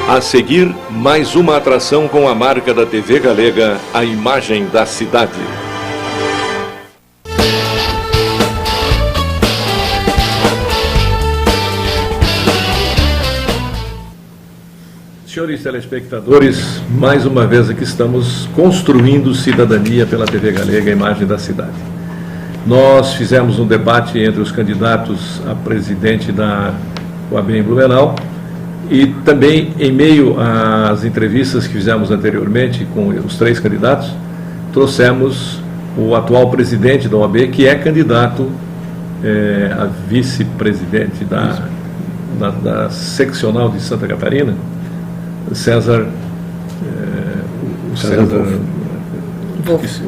A seguir, mais uma atração com a marca da TV Galega, a imagem da cidade. Senhores telespectadores, mais uma vez aqui estamos construindo cidadania pela TV Galega, a imagem da cidade. Nós fizemos um debate entre os candidatos a presidente da OAB em Blumenau e também, em meio às entrevistas que fizemos anteriormente com os três candidatos, trouxemos o atual presidente da OAB, que é candidato a vice-presidente da seccional de Santa Catarina, César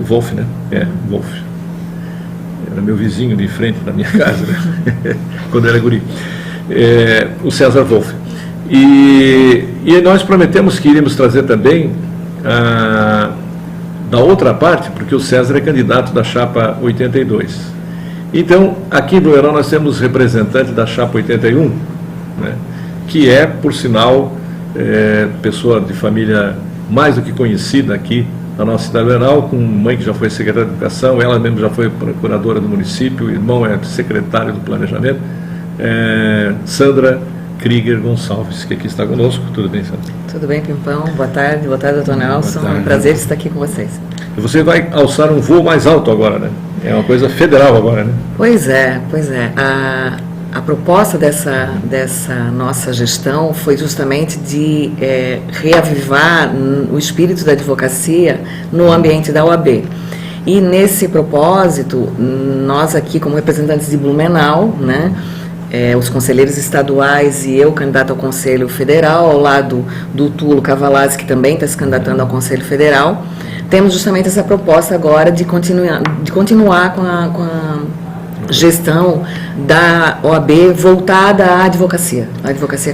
Wolff, né? Wolff. Era meu vizinho de frente da minha casa, né? Quando era guri. O César Wolff. E nós prometemos que iríamos trazer também da outra parte, porque o César é candidato da chapa 82. Então, aqui no Blumenau nós temos representante da chapa 81, né? Que é, por sinal, pessoa de família mais do que conhecida aqui na nossa cidade de Blumenau, com mãe que já foi secretária de Educação, ela mesmo já foi procuradora do município, o irmão é secretário do Planejamento, Sandra Krieger Gonçalves, que aqui está conosco. Tudo bem, Sandra? Tudo bem, Pimpão. Boa tarde, doutor Nelson. É um prazer estar aqui com vocês. E você vai alçar um voo mais alto agora, né? É uma coisa federal agora, né? Pois é. A proposta dessa nossa gestão foi justamente de reavivar o espírito da advocacia no ambiente da OAB. E nesse propósito, nós aqui como representantes de Blumenau, né, os conselheiros estaduais e eu, candidato ao Conselho Federal, ao lado do Túlio Cavalazzi, que também está se candidatando ao Conselho Federal, temos justamente essa proposta agora de continuar com a gestão da OAB voltada à advocacia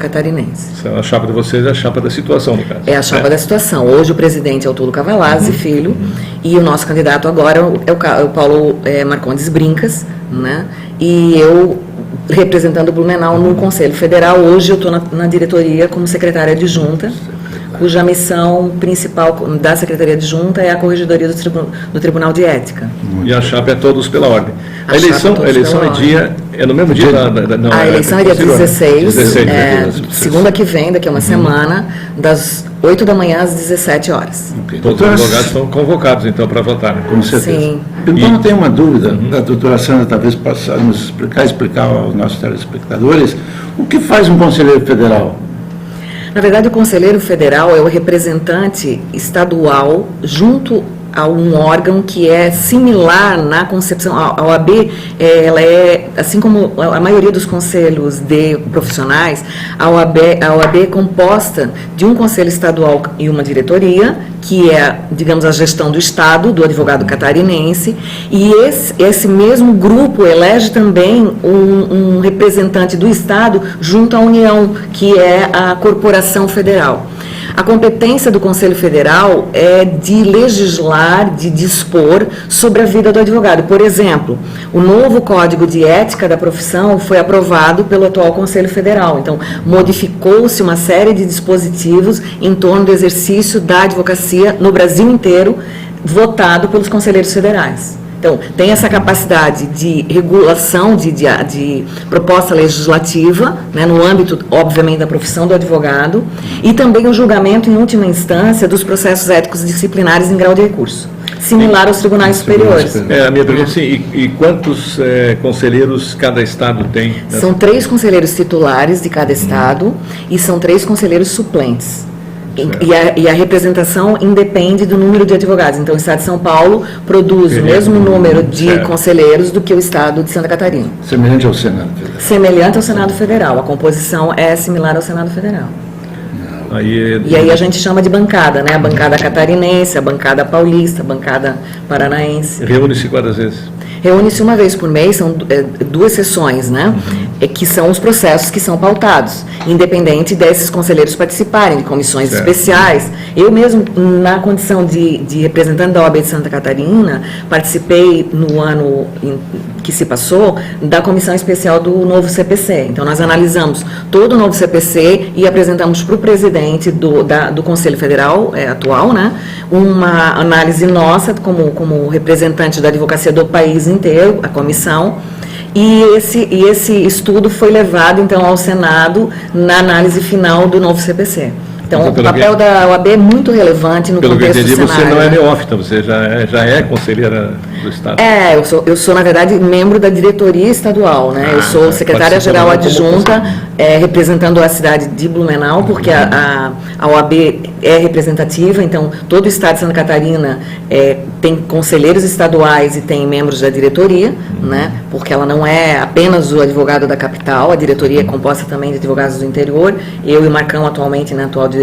catarinense. A chapa de vocês é a chapa da situação, no caso. É a chapa da situação. Hoje o presidente é o Túlio Cavalazzi, filho, e o nosso candidato agora é o Paulo Marcondes Brincas, né? E eu, representando o Blumenau no Conselho Federal, hoje eu estou na diretoria como secretária adjunta, cuja missão principal da Secretaria Adjunta é a Corregedoria do Tribunal de Ética. E a chapa é todos pela ordem. A eleição é no mesmo dia a eleição é dia 16, segunda que vem, daqui a uma semana, das 8 da manhã às 17 horas. Todos os advogados estão convocados, então, para votar. Com certeza. Sim. Então, eu tenho uma dúvida, a doutora Sandra talvez possa nos explicar aos nossos telespectadores, o que faz um conselheiro federal? Na verdade, o conselheiro federal é o representante estadual junto a um órgão que é similar na concepção. A OAB, ela é, assim como a maioria dos conselhos de profissionais, a OAB é composta de um conselho estadual e uma diretoria, que é, digamos, a gestão do Estado, do advogado catarinense, e esse mesmo grupo elege também um representante do Estado junto à União, que é a Corporação Federal. A competência do Conselho Federal é de legislar, de dispor sobre a vida do advogado. Por exemplo, o novo Código de Ética da profissão foi aprovado pelo atual Conselho Federal. Então, modificou-se uma série de dispositivos em torno do exercício da advocacia no Brasil inteiro, votado pelos conselheiros federais. Então, tem essa capacidade de regulação, de proposta legislativa, né, no âmbito, obviamente, da profissão do advogado, e também o julgamento, em última instância, dos processos éticos disciplinares em grau de recurso, similar aos tribunais superiores. A minha pergunta é assim, e quantos conselheiros cada estado tem? São 3 conselheiros titulares de cada estado e são 3 conselheiros suplentes. E a representação independe do número de advogados. Então, o Estado de São Paulo produz o mesmo número de conselheiros do que o Estado de Santa Catarina. Semelhante ao Senado Federal. Semelhante ao Senado Federal. A composição é similar ao Senado Federal. E aí a gente chama de bancada, né? A bancada catarinense, a bancada paulista, a bancada paranaense. Reúne-se quantas vezes? Reúne-se uma vez por mês, são 2 sessões, né? que são os processos que são pautados, independente desses conselheiros participarem de comissões especiais. Eu mesmo, na condição de representante da OAB de Santa Catarina, participei no ano que se passou da comissão especial do novo CPC. Então, nós analisamos todo o novo CPC e apresentamos para o presidente do Conselho Federal atual, né, uma análise nossa como representante da advocacia do país inteiro, a comissão. E esse estudo foi levado, então, ao Senado na análise final do novo CPC. Então, o papel da OAB é muito relevante no contexto do cenário. Pelo que eu entendi, você não é neófita, você já é conselheira do Estado. Eu sou, na verdade, membro da diretoria estadual, né? Eu sou secretária-geral adjunta, representando a cidade de Blumenau, porque a OAB é representativa, então, todo o estado de Santa Catarina tem conselheiros estaduais e tem membros da diretoria, né? Porque ela não é apenas o advogado da capital, a diretoria é composta também de advogados do interior, eu e o Marcão atualmente na atual diretoria.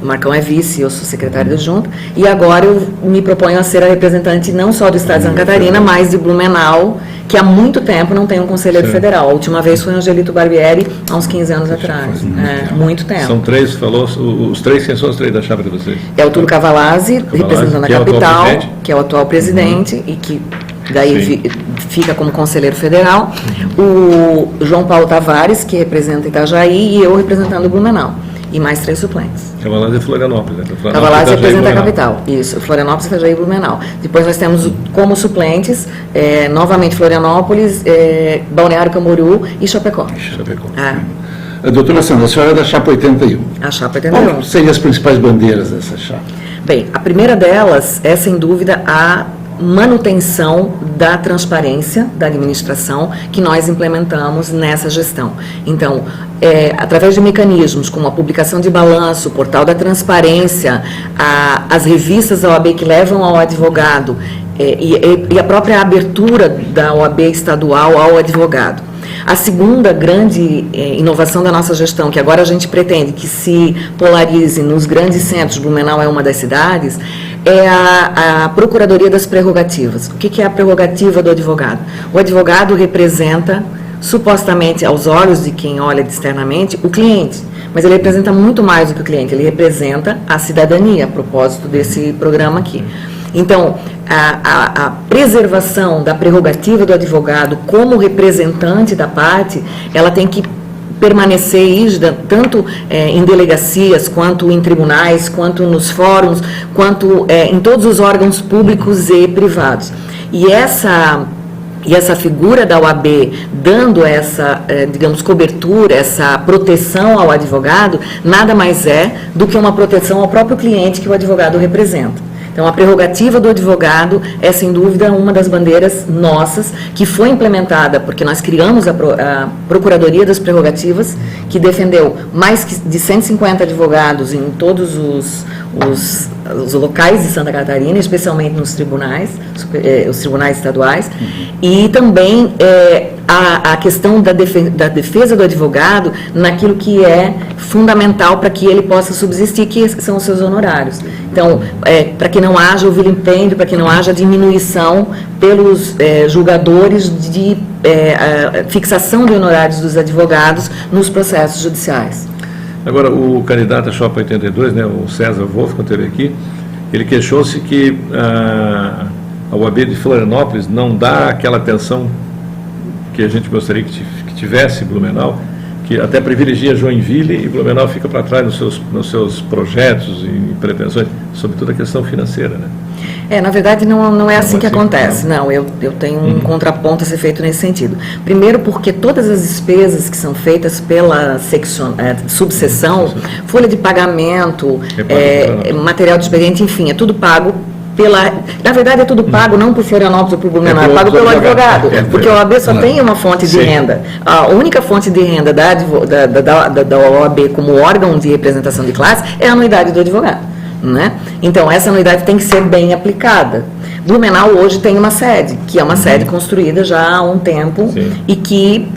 O Marcão é vice, eu sou secretária adjunta, e agora eu me proponho a ser a representante não só do estado de Santa Catarina, mas de Blumenau, que há muito tempo não tem um conselheiro federal. A última vez foi o Angelito Barbieri, há uns 15 anos atrás. Muito tempo. São três, os três, quem são os três da chapa de vocês? É o Túlio Cavalazzi, representando a capital, que é o atual presidente, e que daí fica como conselheiro federal. O João Paulo Tavares, que representa Itajaí, e eu representando Blumenau. E mais 3 suplentes. Cavalazzi é Florianópolis, né? Cavalazzi representa a capital. Isso, Florianópolis, Itajaí e Blumenau. Depois nós temos como suplentes, novamente Florianópolis, Balneário Camboriú e Chapecó. Doutora Sandra, a senhora é da chapa 81. A chapa 81. Qual seriam as principais bandeiras dessa chapa? Bem, a primeira delas é, sem dúvida, a manutenção da transparência da administração que nós implementamos nessa gestão. Então, através de mecanismos como a publicação de balanço, o portal da transparência, as revistas da OAB que levam ao advogado e a própria abertura da OAB estadual ao advogado. A segunda grande inovação da nossa gestão, que agora a gente pretende que se polarize nos grandes centros, Blumenau é uma das cidades, é a Procuradoria das Prerrogativas. O que é a prerrogativa do advogado? O advogado representa, supostamente, aos olhos de quem olha externamente, o cliente. Mas ele representa muito mais do que o cliente, ele representa a cidadania, a propósito desse programa aqui. Então, a preservação da prerrogativa do advogado como representante da parte, ela tem que permanecer rígida, tanto em delegacias, quanto em tribunais, quanto nos fóruns, quanto em todos os órgãos públicos e privados. E essa figura da OAB dando essa, digamos, cobertura, essa proteção ao advogado, nada mais é do que uma proteção ao próprio cliente que o advogado representa. Então, a prerrogativa do advogado é, sem dúvida, uma das bandeiras nossas, que foi implementada, porque nós criamos a Procuradoria das Prerrogativas, que defendeu mais de 150 advogados em todos os locais de Santa Catarina, especialmente nos tribunais, os tribunais estaduais, e também a questão da defesa do advogado naquilo que é fundamental para que ele possa subsistir, que são os seus honorários. Então, para que não haja o vilipêndio, para que não haja diminuição pelos julgadores de fixação de honorários dos advogados nos processos judiciais. Agora, o candidato à Chapa 82, né, o César Wolff, quando esteve aqui, ele queixou-se que a OAB de Florianópolis não dá aquela atenção que a gente gostaria que tivesse em Blumenau, que até privilegia Joinville e Blumenau fica para trás nos seus projetos e pretensões, sobretudo a questão financeira, né? Na verdade, não é assim que acontece. Não, eu tenho um contraponto a ser feito nesse sentido. Primeiro, porque todas as despesas que são feitas pela subseção, folha de pagamento, material de expediente, enfim, é tudo pago na verdade, é tudo pago não por Florianópolis ou por Blumenau, é pago pelo advogado, porque a OAB só tem uma fonte de renda. A única fonte de renda da OAB como órgão de representação de classe é a anuidade do advogado, né? Então, essa anuidade tem que ser bem aplicada. Blumenau hoje tem uma sede, que é uma sede construída já há um tempo. Sim. E que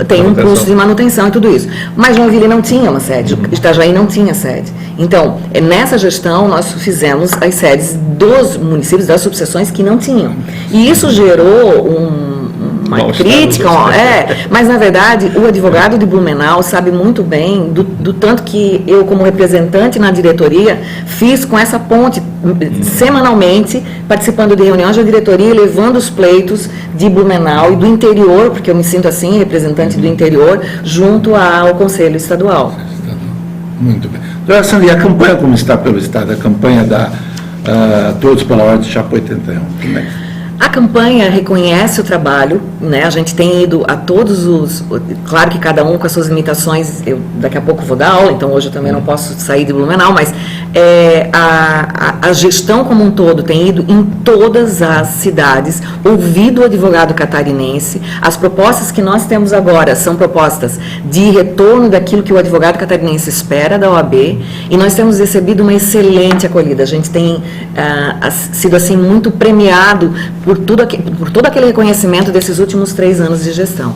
tem um custo de manutenção e tudo isso. Mas Joinville não tinha uma sede, Itajaí não tinha sede. Então, nessa gestão, nós fizemos as sedes dos municípios, das subseções que não tinham. E isso gerou crítica, mas na verdade o advogado de Blumenau sabe muito bem do tanto que eu, como representante na diretoria, fiz com essa ponte semanalmente, participando de reuniões da diretoria, levando os pleitos de Blumenau e do interior, porque eu me sinto assim, representante do interior, junto ao Conselho Estadual. Muito bem. Doutora Sandra, e a campanha como está pelo Estado? A campanha da Todos pela Ordem de Chapa 81? Como é que... A campanha reconhece o trabalho, né? A gente tem ido a todos os... Claro que cada um com as suas limitações, eu daqui a pouco vou dar aula, então hoje eu também não posso sair de Blumenau, mas a gestão como um todo tem ido em todas as cidades, ouvido o advogado catarinense. As propostas que nós temos agora são propostas de retorno daquilo que o advogado catarinense espera da OAB, e nós temos recebido uma excelente acolhida. A gente tem sido assim muito premiado por todo aquele reconhecimento desses últimos 3 anos de gestão.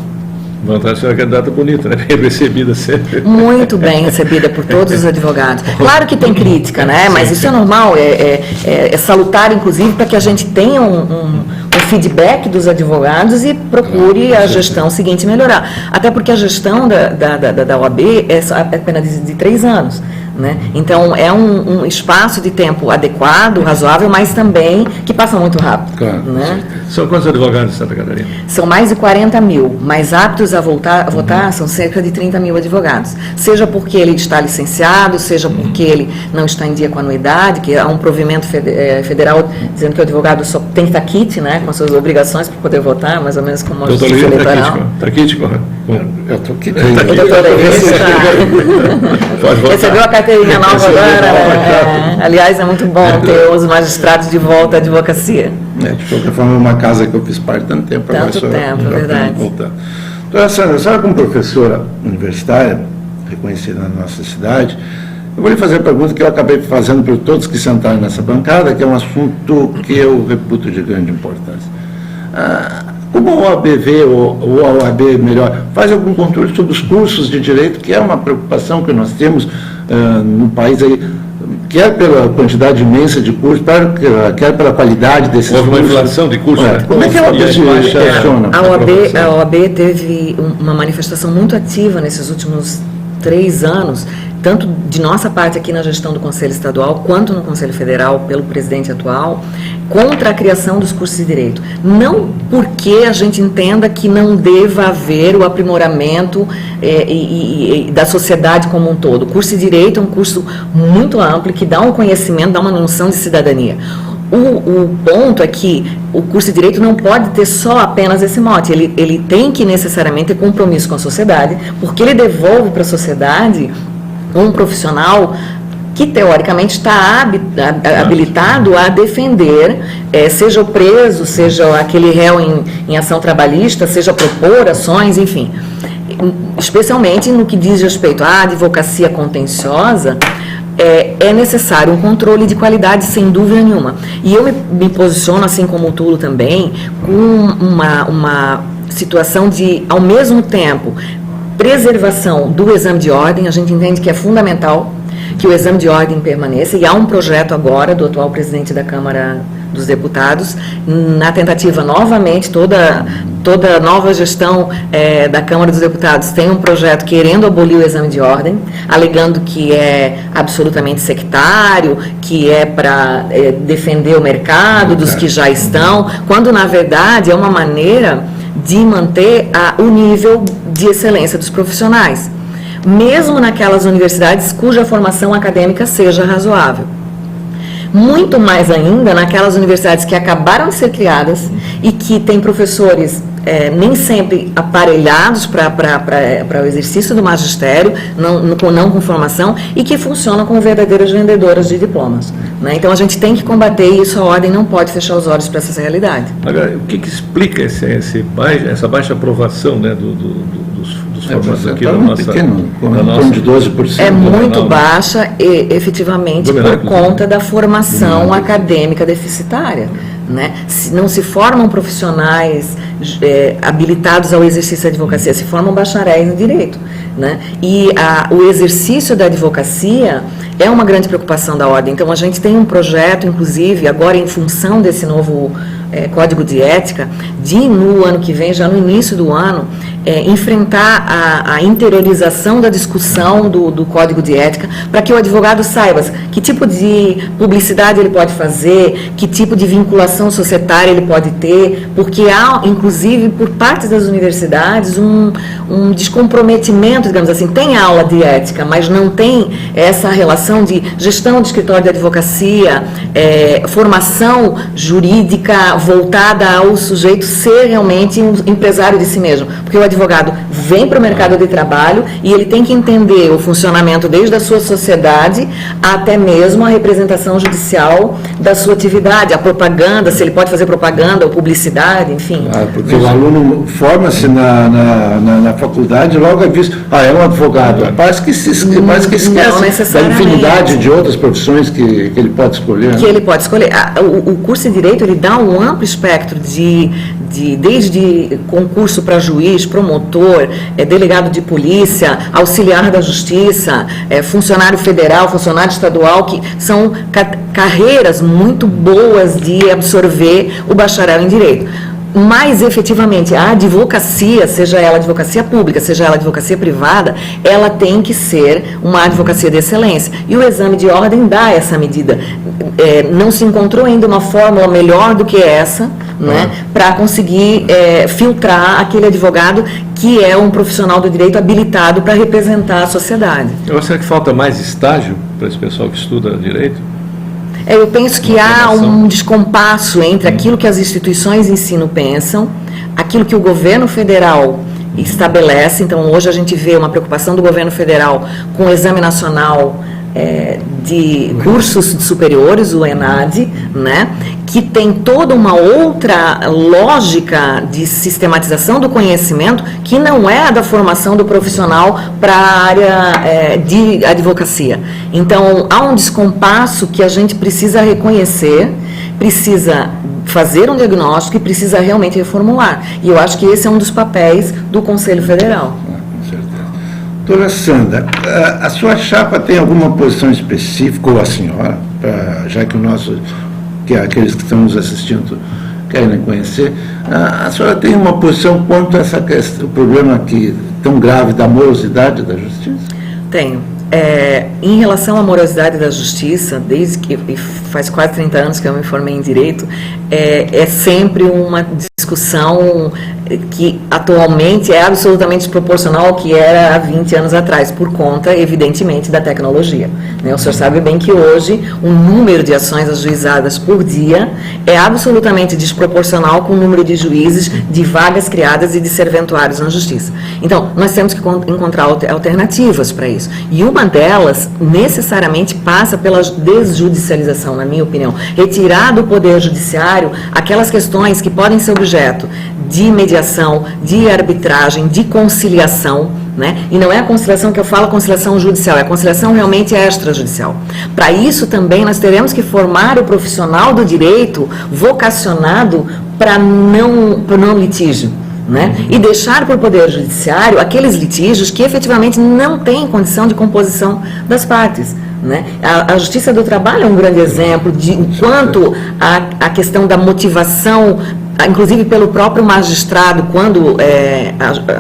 Vantagem ser uma candidata bonita, né? Bem recebida sempre. Muito bem recebida por todos os advogados. Claro que tem crítica, né? Mas isso é normal, é salutar, inclusive, para que a gente tenha um feedback dos advogados e procure a gestão seguinte melhorar. Até porque a gestão da OAB é apenas de 3 anos. Né? Então, é um espaço de tempo adequado, razoável, mas também que passa muito rápido. Claro. Né? São quantos advogados de Santa Catarina? São mais de 40 mil, mas aptos a votar são cerca de 30 mil advogados. Seja porque ele está licenciado, seja porque ele não está em dia com a anuidade, que há um provimento federal dizendo que o advogado só tem que estar quite, né, com as suas obrigações para poder votar, mais ou menos como a justiça eleitoral. Está quite, eu estou quite. Recebeu a carteirinha nova agora. Aliás, é muito bom ter os magistrados de volta à advocacia. De qualquer forma, uma casa que eu fiz parte tanto tempo. Tanto tempo, é verdade. Doutora Sandra, a senhora como professora universitária, reconhecida na nossa cidade, eu vou lhe fazer a pergunta que eu acabei fazendo para todos que sentaram nessa bancada, que é um assunto que eu reputo de grande importância. Como a OAB vê, ou a OAB melhor, faz algum controle sobre os cursos de direito, que é uma preocupação que nós temos no país aí, quer pela quantidade imensa de cursos, quer pela qualidade desses cursos. Houve uma inflação de cursos. Como é que a OAB funciona? A OAB teve uma manifestação muito ativa nesses últimos 3 anos, tanto de nossa parte aqui na gestão do Conselho Estadual, quanto no Conselho Federal, pelo presidente atual, contra a criação dos cursos de Direito. Não porque a gente entenda que não deva haver o aprimoramento da sociedade como um todo. O curso de Direito é um curso muito amplo, que dá um conhecimento, dá uma noção de cidadania. O ponto é que o curso de Direito não pode ter só apenas esse mote, ele tem que necessariamente ter compromisso com a sociedade, porque ele devolve para a sociedade um profissional que teoricamente está habilitado a defender, seja o preso, seja aquele réu em ação trabalhista, seja propor ações, enfim. Especialmente no que diz respeito à advocacia contenciosa, é necessário um controle de qualidade, sem dúvida nenhuma. E eu me posiciono, assim como o Tulo também, com uma situação de, ao mesmo tempo, preservação do exame de ordem. A gente entende que é fundamental que o exame de ordem permaneça, e há um projeto agora do atual presidente da Câmara dos Deputados, na tentativa novamente, toda nova gestão da Câmara dos Deputados tem um projeto querendo abolir o exame de ordem, alegando que é absolutamente sectário, que é para defender o mercado dos que já estão, quando na verdade é uma maneira de manter o nível de excelência dos profissionais, mesmo naquelas universidades cuja formação acadêmica seja razoável. Muito mais ainda naquelas universidades que acabaram de ser criadas e que têm professores nem sempre aparelhados para o exercício do magistério, não com formação, e que funcionam como verdadeiras vendedoras de diplomas. Né? Então a gente tem que combater isso, a ordem não pode fechar os olhos para essa realidade. Agora, o que explica essa baixa aprovação, né, dos formandos aqui da nossa... Pequeno, em torno de 12%. É muito baixa, efetivamente, por conta da formação acadêmica deficitária. Né? Não se formam profissionais habilitados ao exercício da advocacia, se formam bacharéis no direito. Né? E o exercício da advocacia é uma grande preocupação da ordem. Então, a gente tem um projeto, inclusive, agora em função desse novo código de ética, de no ano que vem, já no início do ano, enfrentar a interiorização da discussão do código de ética, para que o advogado saiba que tipo de publicidade ele pode fazer, que tipo de vinculação societária ele pode ter, porque há, inclusive, por parte das universidades, um descomprometimento, digamos assim. Tem aula de ética, mas não tem essa relação de gestão de escritório de advocacia, formação jurídica voltada ao sujeito ser realmente um empresário de si mesmo, porque o advogado vem para o mercado de trabalho e ele tem que entender o funcionamento desde a sua sociedade até mesmo a representação judicial da sua atividade, a propaganda, se ele pode fazer propaganda ou publicidade, enfim. Porque o aluno forma-se na faculdade e logo é visto, é um advogado. Parece que esquece da infinidade de outras profissões que ele pode escolher. Que ele pode escolher. O curso de Direito, ele dá um amplo espectro desde concurso para juiz, promotor, delegado de polícia, auxiliar da justiça, funcionário federal, funcionário estadual, que são carreiras muito boas de absorver o bacharel em Direito. Mas, efetivamente, a advocacia, seja ela advocacia pública, seja ela advocacia privada, ela tem que ser uma advocacia de excelência. E o exame de ordem dá essa medida. Não se encontrou ainda uma fórmula melhor do que essa, né, para conseguir filtrar aquele advogado que é um profissional do direito habilitado para representar a sociedade. Será que falta mais estágio para esse pessoal que estuda direito? Eu penso que há um descompasso entre aquilo que as instituições de ensino pensam, aquilo que o governo federal estabelece. Então, hoje a gente vê uma preocupação do governo federal com o Exame Nacional de Cursos Superiores, o ENAD, né, que tem toda uma outra lógica de sistematização do conhecimento que não é a da formação do profissional para a área de advocacia. Então, há um descompasso que a gente precisa reconhecer, precisa fazer um diagnóstico e precisa realmente reformular. E eu acho que esse é um dos papéis do Conselho Federal. Doutora Sandra, a sua chapa tem alguma posição específica, ou a senhora, já que aqueles que estão nos assistindo querem conhecer, a senhora tem uma posição quanto a essa questão, o problema aqui tão grave da morosidade da justiça? Tenho. Em relação à morosidade da justiça, desde que faz quase 30 anos que eu me formei em Direito, é sempre uma discussão que atualmente é absolutamente desproporcional ao que era há 20 anos atrás, por conta, evidentemente, da tecnologia. O senhor sabe bem que hoje o número de ações ajuizadas por dia é absolutamente desproporcional com o número de juízes, de vagas criadas e de serventuários na justiça. Então, nós temos que encontrar alternativas para isso. E uma delas, necessariamente, passa pela desjudicialização, na minha opinião. Retirar do Poder Judiciário aquelas questões que podem ser objeto de mediação, de arbitragem, de conciliação, né? E não é a conciliação que eu falo, conciliação judicial, é a conciliação realmente extrajudicial. Para isso também nós teremos que formar o profissional do direito vocacionado para não litígio, né? E deixar para o Poder Judiciário aqueles litígios que efetivamente não têm condição de composição das partes. Né? A Justiça do Trabalho é um grande exemplo de quanto a questão da motivação, inclusive pelo próprio magistrado, quando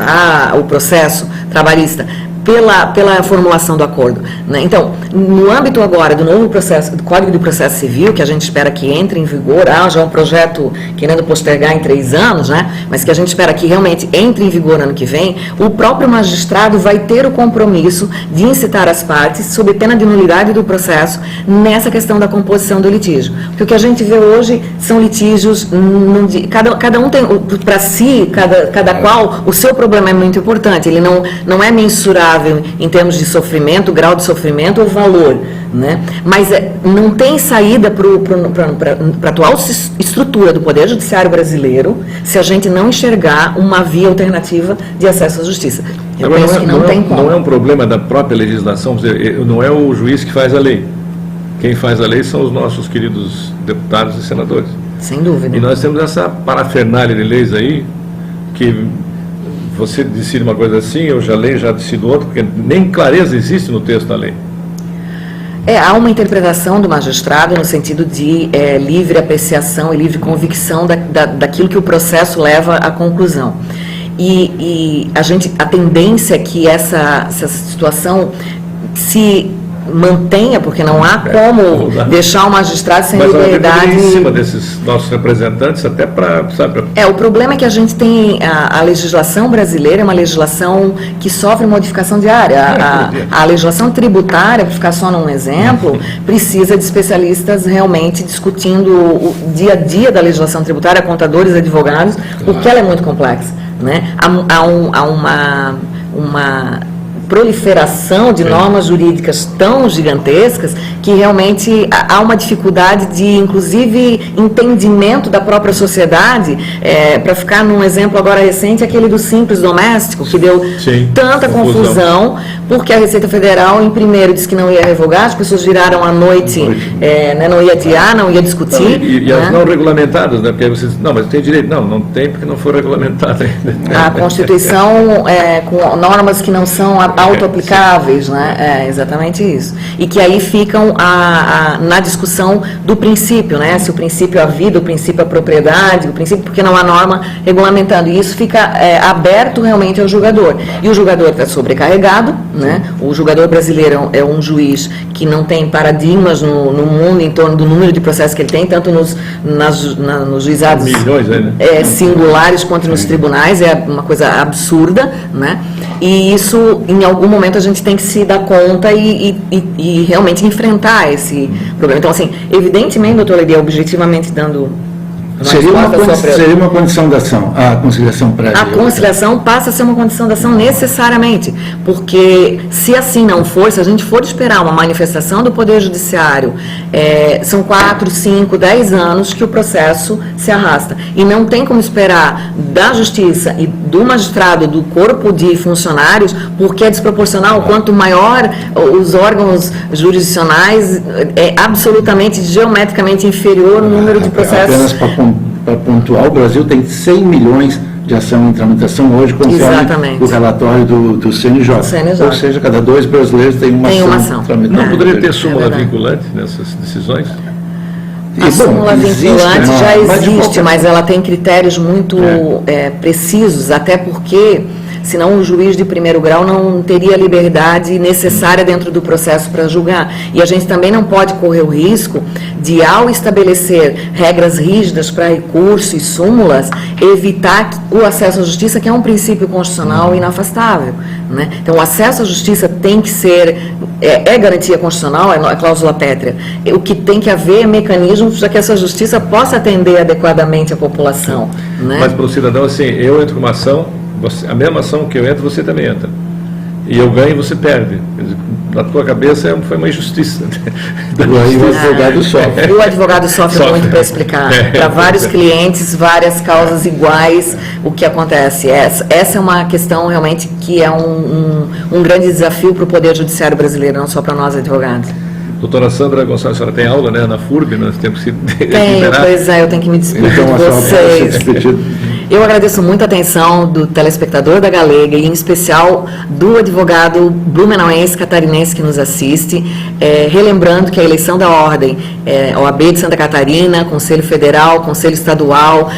há o processo trabalhista, pela formulação do acordo, né? Então, no âmbito agora do novo processo, do Código de Processo Civil, que a gente espera que entre em vigor, já é um projeto querendo postergar em 3 anos, né? Mas que a gente espera que realmente entre em vigor ano que vem, o próprio magistrado vai ter o compromisso de incitar as partes, sob pena de nulidade do processo, nessa questão da composição do litígio. Porque o que a gente vê hoje são litígios, cada um tem para si, cada qual, o seu problema é muito importante, ele não é mensurável em termos de sofrimento, grau de sofrimento ou valor, né? Mas não tem saída para a atual estrutura do Poder Judiciário brasileiro se a gente não enxergar uma via alternativa de acesso à justiça. Eu penso que não tem como. Não é um problema da própria legislação, não é o juiz que faz a lei. Quem faz a lei são os nossos queridos deputados e senadores. Sem dúvida. E nós temos essa parafernália de leis aí, que você decide uma coisa assim, eu já leio, já decido outra, porque nem clareza existe no texto da lei. Há uma interpretação do magistrado no sentido de livre apreciação e livre convicção daquilo que o processo leva à conclusão. E a tendência é que essa situação se mantenha, porque não há como deixar o magistrado sem liberdade. Mas em cima desses nossos representantes, até para... O problema é que a gente tem a legislação brasileira, é uma legislação que sofre modificação diária. A legislação tributária, para ficar só num exemplo, precisa de especialistas realmente discutindo o dia a dia da legislação tributária, contadores, advogados, porque ela é muito complexa, né? Há uma proliferação de normas jurídicas tão gigantescas que realmente há uma dificuldade de, inclusive, entendimento da própria sociedade. Para ficar num exemplo agora recente, aquele do Simples Doméstico, que deu tanta confusão, porque a Receita Federal, em primeiro, disse que não ia revogar, as pessoas viraram à noite, né, não ia adiar, não ia discutir. E as não regulamentadas, né? Porque aí você diz, não, mas tem direito. Não tem porque não foi regulamentada ainda. A Constituição, com normas que não são autoaplicáveis, né? Exatamente isso. E que aí ficam na discussão do princípio, né? Se o princípio é a vida, o princípio é a propriedade, o princípio porque não há norma regulamentando. E isso fica aberto realmente ao julgador. E o julgador está sobrecarregado, né? O julgador brasileiro é um juiz que não tem paradigmas no mundo em torno do número de processos que ele tem, tanto nos juizados milhões, né? Singulares quanto nos tribunais, é uma coisa absurda, né? E isso, em algum momento, a gente tem que se dar conta e realmente enfrentar esse problema. Então, assim, evidentemente, doutor Leiria, objetivamente dando... Seria uma condição da ação, a conciliação prévia. A conciliação passa a ser uma condição da ação necessariamente, porque se assim não for, se a gente for esperar uma manifestação do Poder Judiciário, são 4, 5, 10 anos que o processo se arrasta. E não tem como esperar da Justiça e do magistrado, do corpo de funcionários, porque é desproporcional. Quanto maior os órgãos jurisdicionais, é absolutamente, geometricamente inferior o número de processos. Para pontuar, o Brasil tem 100 milhões de ação em tramitação hoje, conforme o relatório do CNJ. Ou seja, cada 2 brasileiros tem uma ação tramitada. Não poderia ter súmula vinculante nessas decisões? A súmula vinculante já existe, mas ela tem critérios muito precisos, até porque... senão o juiz de primeiro grau não teria a liberdade necessária dentro do processo para julgar. E a gente também não pode correr o risco de, ao estabelecer regras rígidas para recurso e súmulas, evitar o acesso à justiça, que é um princípio constitucional inafastável, né? Então, o acesso à justiça tem que ser, garantia constitucional, é cláusula pétrea. O que tem que haver é mecanismos para que essa justiça possa atender adequadamente a população, né? Mas para o cidadão, assim, eu entro com uma ação, a mesma ação que eu entro, você também entra. E eu ganho e você perde. Na tua cabeça foi uma injustiça. Aí o advogado sofre. O advogado sofre muito para explicar. Para vários clientes, várias causas iguais, o que acontece. Essa é uma questão realmente que é um grande desafio para o Poder Judiciário brasileiro, não só para nós advogados. Doutora Sandra Gonçalves, a senhora tem aula, né, na FURB, nós temos que se liberar. Pois eu tenho que me despedir de vocês. Eu agradeço muito a atenção do telespectador da Galega e, em especial, do advogado blumenauense catarinense que nos assiste, relembrando que a eleição da ordem, OAB de Santa Catarina, Conselho Federal, Conselho Estadual,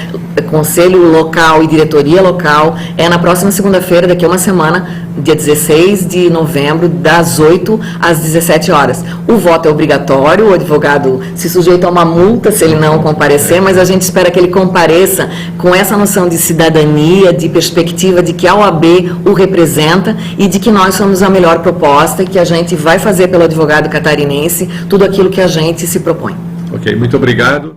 Conselho Local e Diretoria Local, é na próxima segunda-feira, daqui a uma semana, dia 16 de novembro, das 8 às 17 horas. O voto é obrigatório, o advogado se sujeita a uma multa se ele não comparecer, mas a gente espera que ele compareça com essa noção de cidadania, de perspectiva de que a OAB o representa e de que nós somos a melhor proposta e que a gente vai fazer pelo advogado catarinense tudo aquilo que a gente se propõe. Ok, muito obrigado.